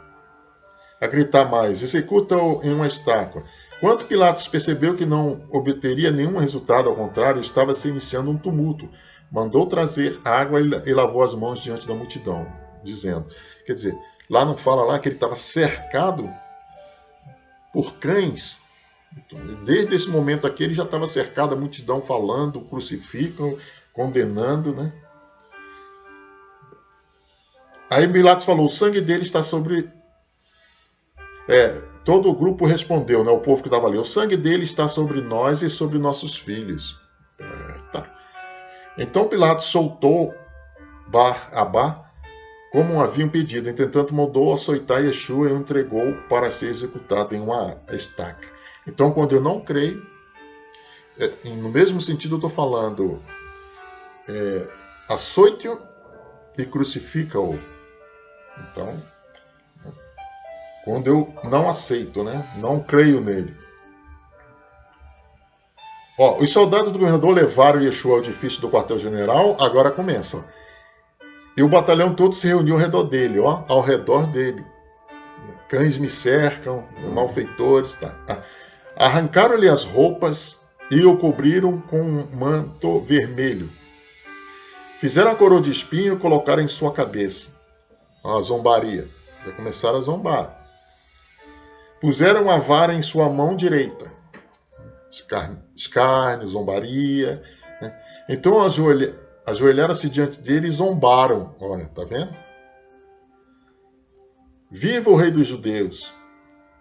a gritar mais, executa-o em uma estaca. Quando Pilatos percebeu que não obteria nenhum resultado, ao contrário, estava se iniciando um tumulto, mandou trazer água e lavou as mãos diante da multidão, dizendo, quer dizer, lá não fala lá que ele estava cercado por cães. Desde esse momento aqui ele já estava cercado, a multidão falando, crucificam, condenando, né? Aí Pilatos falou, o sangue dele está sobre... todo o grupo respondeu, né? O povo que estava ali, o sangue dele está sobre nós e sobre nossos filhos. Tá. Então Pilatos soltou Bar-Abá, como haviam pedido. Entretanto, mandou açoitar Yeshua e o entregou para ser executado em uma estaca. Então, quando eu não creio, no mesmo sentido eu estou falando, açoite-o e crucifica-o. Então, quando eu não aceito, né? Não creio nele. Os soldados do governador levaram Yeshua ao edifício do quartel-general, agora começa. E o batalhão todo se reuniu ao redor dele, ao redor dele. Cães me cercam, malfeitores, tá. Arrancaram-lhe as roupas e o cobriram com um manto vermelho. Fizeram a coroa de espinho e colocaram em sua cabeça. A zombaria. Já começaram a zombar. Puseram a vara em sua mão direita. Escárnio, zombaria. Né? Então ajoelharam-se diante dele e zombaram. Olha, tá vendo? Viva o rei dos judeus!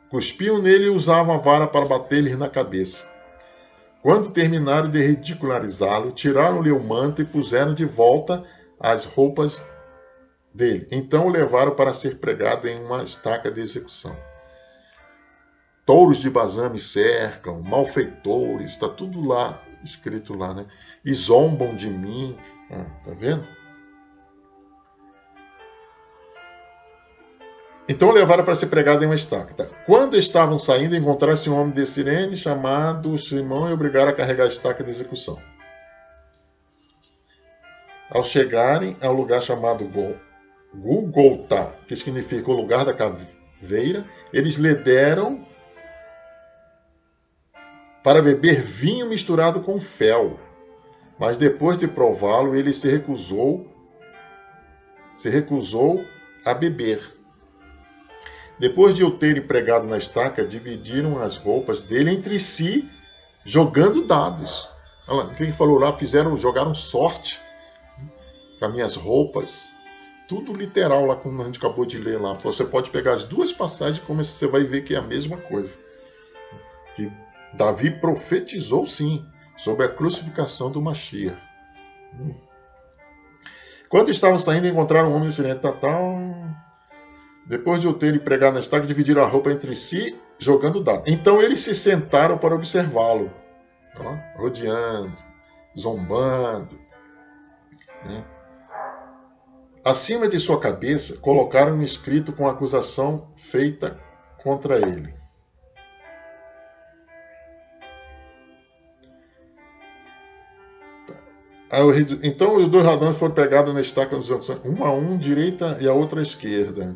Cuspiam nele e usavam a vara para bater-lhe na cabeça. Quando terminaram de ridicularizá-lo, tiraram-lhe o manto e puseram de volta as roupas dele. Então o levaram para ser pregado em uma estaca de execução. Touros de Bazã me cercam, malfeitores, está tudo lá, escrito lá, né? E zombam de mim, tá vendo? Então levaram para ser pregado em uma estaca. Tá? Quando estavam saindo, encontraram-se um homem de Cirene chamado Simão e obrigaram a carregar a estaca de execução. Ao chegarem ao lugar chamado Gulgota, que significa o lugar da caveira, eles lhe deram para beber vinho misturado com fel. Mas depois de prová-lo, ele se recusou a beber. Depois de o terem pregado na estaca, dividiram as roupas dele entre si, jogando dados. O que ele falou lá? Jogaram sorte com as minhas roupas. Tudo literal lá, como a gente acabou de ler lá. Você pode pegar as duas passagens e você vai ver que é a mesma coisa. Que Davi profetizou, sim, sobre a crucificação do Mashiach. Quando estavam saindo, encontraram um homem excelente, Depois de o terem pregado na estaca, dividiram a roupa entre si, jogando dados. Então eles se sentaram para observá-lo, rodeando, zombando. Né? Acima de sua cabeça, colocaram um escrito com a acusação feita contra ele. Então os dois ladrões foram pegados na estaca, um a um, direita e a outra à esquerda.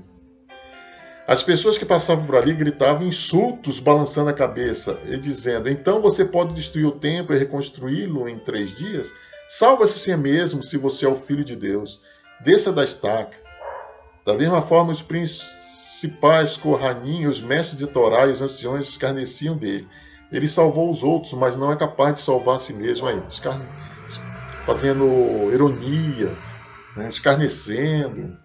As pessoas que passavam por ali gritavam insultos, balançando a cabeça e dizendo: então você pode destruir o templo e reconstruí-lo em 3 dias? Salva-se a si mesmo, se você é o Filho de Deus. Desça da estaca. Da mesma forma, os principais Kohanim, os mestres de Torá e os anciões escarneciam dele. Ele salvou os outros, mas não é capaz de salvar a si mesmo. Aí, fazendo ironia, né, escarnecendo.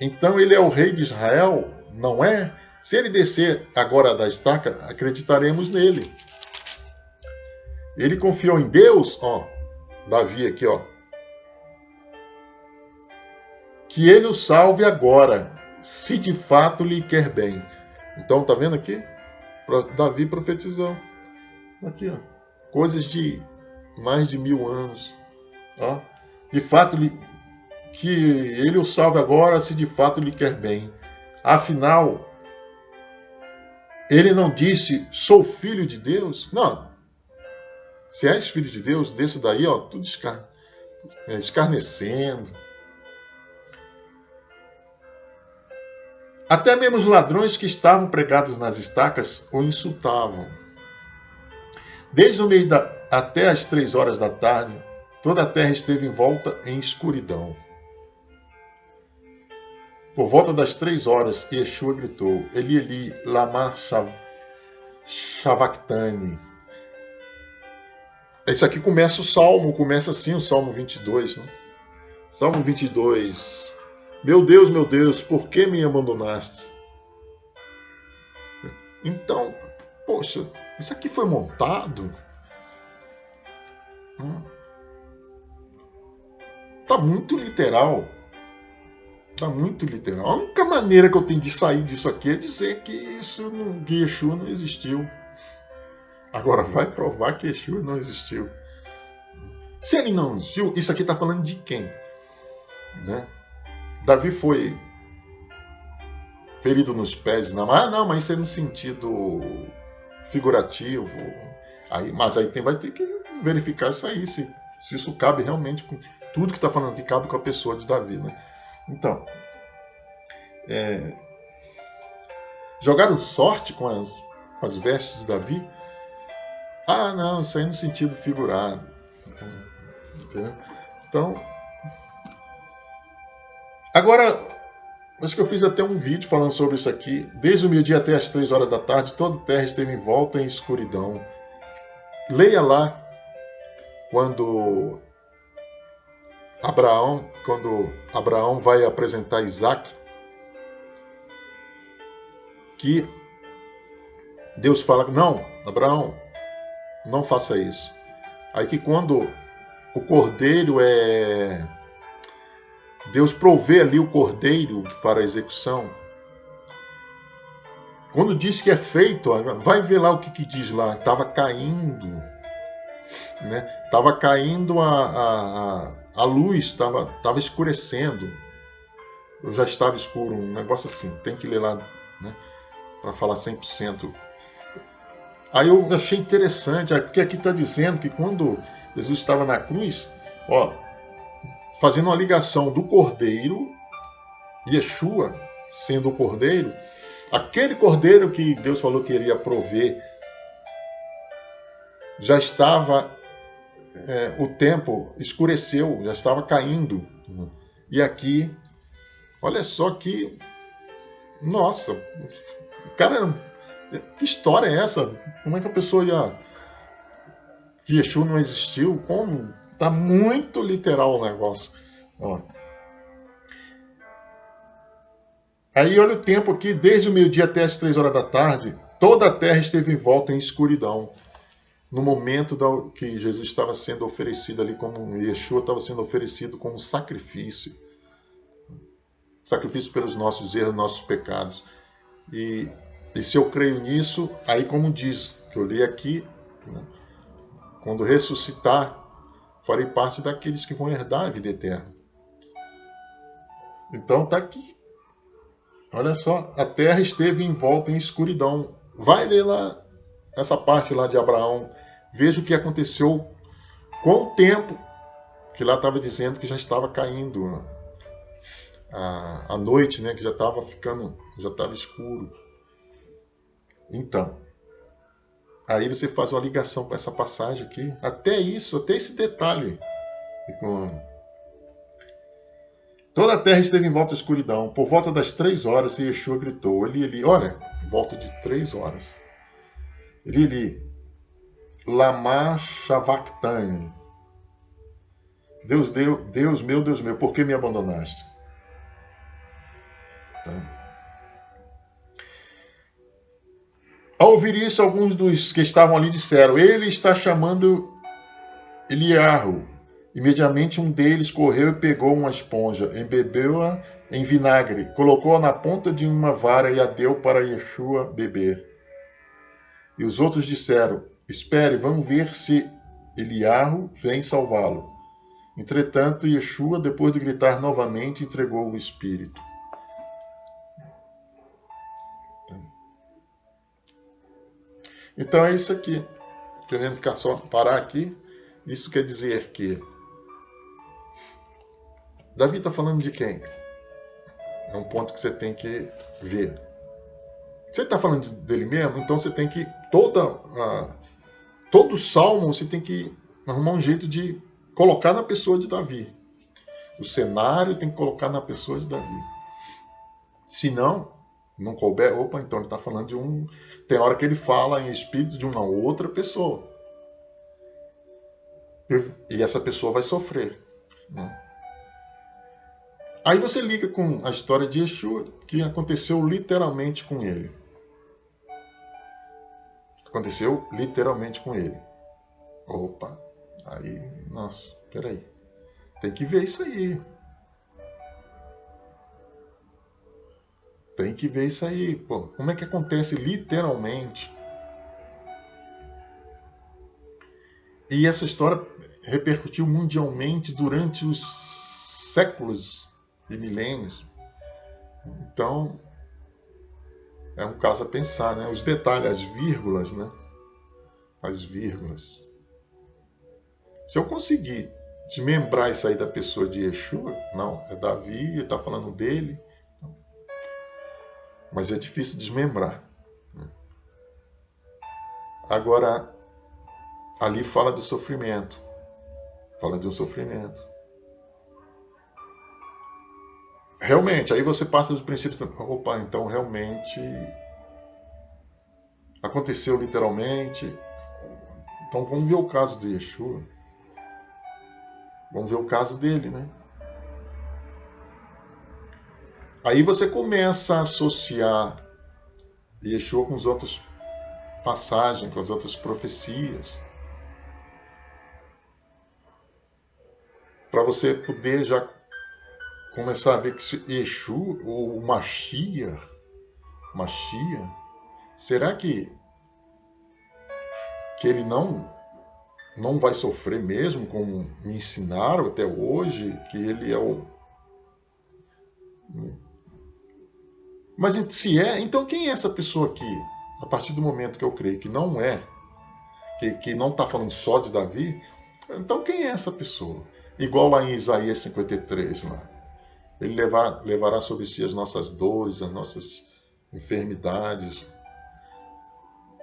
Então ele é o rei de Israel, não é? Se ele descer agora da estaca, acreditaremos nele. Ele confiou em Deus, Davi aqui, que ele o salve agora, se de fato lhe quer bem. Então, tá vendo aqui? Davi profetizou. Aqui, coisas de mais de 1000 anos. De fato, que ele o salve agora, se de fato lhe quer bem. Afinal, Ele não disse, sou filho de Deus? Não. Se és filho de Deus, desse daí, ó, tudo escarnecendo. Até mesmo os ladrões que estavam pregados nas estacas o insultavam. Desde o meio até as 3 horas da tarde, toda a terra esteve envolta em escuridão. Por volta das 3 horas, Yeshua gritou, Eli, Eli, lama sabachthani. Isso aqui começa o Salmo, começa assim o Salmo 22, né? Salmo 22. Meu Deus, por que me abandonaste? Então, poxa, isso aqui foi montado? Tá muito literal. Tá muito literal. A única maneira que eu tenho de sair disso aqui é dizer que Yeshua não existiu. Agora vai provar que Yeshua não existiu. Se ele não existiu, isso aqui está falando de quem? Né? Davi foi ferido nos pés. Mas isso é no sentido figurativo. Mas aí vai ter que verificar isso aí, se isso cabe realmente com tudo que está falando aqui, cabe com a pessoa de Davi. Né? Então, jogaram sorte com as vestes de Davi? Não, isso aí no sentido figurado. Entendeu? Então, agora, acho que eu fiz até um vídeo falando sobre isso aqui. Desde o meio-dia até as 3 horas da tarde, toda a terra esteve envolta em escuridão. Leia lá quando Abraão vai apresentar Isaac, que Deus fala, não, Abraão, não faça isso. Aí que quando o cordeiro Deus provê ali o cordeiro para a execução. Quando diz que é feito, vai ver lá o que diz lá. Estava caindo, né? Estava caindo a luz, estava escurecendo. Eu já estava escuro, um negócio assim. Tem que ler lá, né? Para falar 100%. Aí eu achei interessante, porque aqui está dizendo que quando Jesus estava na cruz, fazendo uma ligação do cordeiro, Yeshua sendo o cordeiro, aquele cordeiro que Deus falou que iria prover, já estava, o tempo escureceu, já estava caindo. E aqui, olha só que, nossa, cara, que história é essa? Como é que a pessoa que Yeshua não existiu? Como? Tá muito literal o negócio. Aí olha o tempo aqui, desde o meio-dia até as 3 horas da tarde, toda a terra esteve envolta em escuridão. No momento que Jesus estava sendo oferecido ali, como Yeshua estava sendo oferecido como sacrifício. Sacrifício pelos nossos erros, nossos pecados. E se eu creio nisso, aí como diz, que eu li aqui, né, quando ressuscitar, farei parte daqueles que vão herdar a vida eterna. Então está aqui. Olha só, a terra esteve envolta em escuridão. Vai ler lá essa parte lá de Abraão. Veja o que aconteceu com o tempo, que lá estava dizendo que já estava caindo a noite, né, que já estava escuro. Então, aí você faz uma ligação com essa passagem aqui. Até esse detalhe. Toda a terra esteve em volta da escuridão. Por volta das 3 horas, Yeshua gritou. Eli, olha, volta de 3 horas. Eli, lama sabachthani. Deus meu, por que me abandonaste? Ao ouvir isso, alguns dos que estavam ali disseram, ele está chamando Eliarro. Imediatamente um deles correu e pegou uma esponja, embebeu-a em vinagre, colocou-a na ponta de uma vara e a deu para Yeshua beber. E os outros disseram, espere, vamos ver se Eliarro vem salvá-lo. Entretanto, Yeshua, depois de gritar novamente, entregou o Espírito. Então é isso aqui. Querendo ficar só parar aqui, isso quer dizer que Davi está falando de quem? É um ponto que você tem que ver. Se ele está falando dele mesmo, então você tem que todo salmo você tem que arrumar um jeito de colocar na pessoa de Davi. O cenário tem que colocar na pessoa de Davi. Se não couber, opa, então ele está falando de um... Tem hora que ele fala em espírito de uma outra pessoa. E essa pessoa vai sofrer. Né? Aí você liga com a história de Yeshua, que aconteceu literalmente com ele. Aconteceu literalmente com ele. Opa, aí, nossa, peraí. Tem que ver isso aí. Tem que ver isso aí. Pô, como é que acontece literalmente? E essa história repercutiu mundialmente durante os séculos e milênios. Então, é um caso a pensar, né? Os detalhes, as vírgulas, né? As vírgulas. Se eu conseguir desmembrar isso aí da pessoa de Yeshua, não, é Davi, ele está falando dele, mas é difícil desmembrar. Agora, ali fala do sofrimento, fala de um sofrimento. Realmente, aí você parte dos princípios, opa, então realmente aconteceu literalmente. Então vamos ver o caso de Yeshua. Vamos ver o caso dele, né? Aí você começa a associar Yeshua com as outras passagens, com as outras profecias. Para você poder já começar a ver que Yeshua, ou o Mashiach, será que ele não vai sofrer mesmo, como me ensinaram até hoje, que ele é o... Mas se é, então quem é essa pessoa aqui? A partir do momento que eu creio que não é, que não está falando só de Davi, então quem é essa pessoa? Igual lá em Isaías 53, lá. Ele levará sobre si as nossas dores, as nossas enfermidades.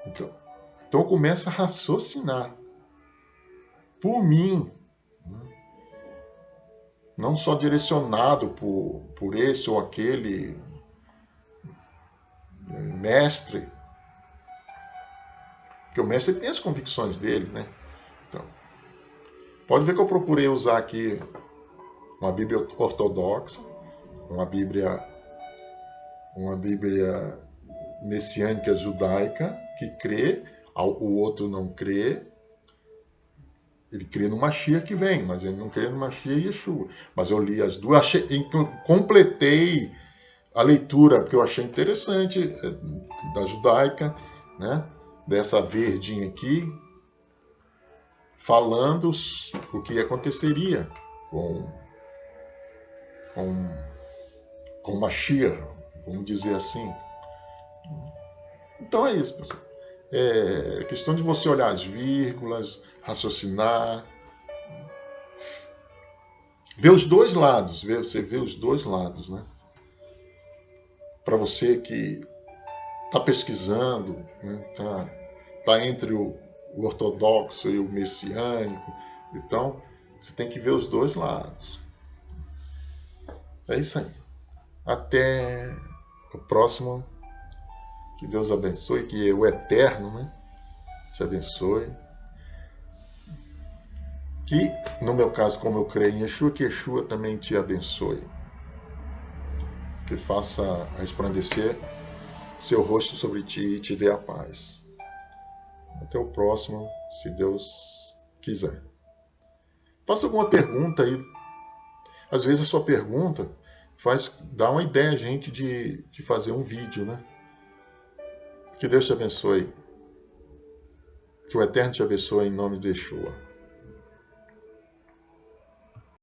Então começa a raciocinar. Por mim, não só direcionado por esse ou aquele mestre, porque o mestre tem as convicções dele, né? Então, pode ver que eu procurei usar aqui uma Bíblia ortodoxa, uma Bíblia messiânica judaica, que crê, o outro não crê. Ele crê no Mashiach que vem, mas ele não crê no Mashiach e Yeshua. Mas eu li as duas, completei a leitura, porque eu achei interessante, da judaica, né? Dessa verdinha aqui, falando o que aconteceria com Mashiach, vamos dizer assim. Então é isso, pessoal. É questão de você olhar as vírgulas, raciocinar, ver os dois lados, você vê os dois lados, né? Para você que está pesquisando, né? Tá entre o ortodoxo e o messiânico, então você tem que ver os dois lados. É isso aí. Até o próximo. Que Deus abençoe, que o Eterno, né, te abençoe. Que, no meu caso, como eu creio em Yeshua, que Yeshua também te abençoe. Que faça resplandecer seu rosto sobre ti e te dê a paz. Até o próximo, se Deus quiser. Faça alguma pergunta aí. Às vezes a sua pergunta dá uma ideia a gente de fazer um vídeo, né? Que Deus te abençoe. Que o Eterno te abençoe em nome de Yeshua.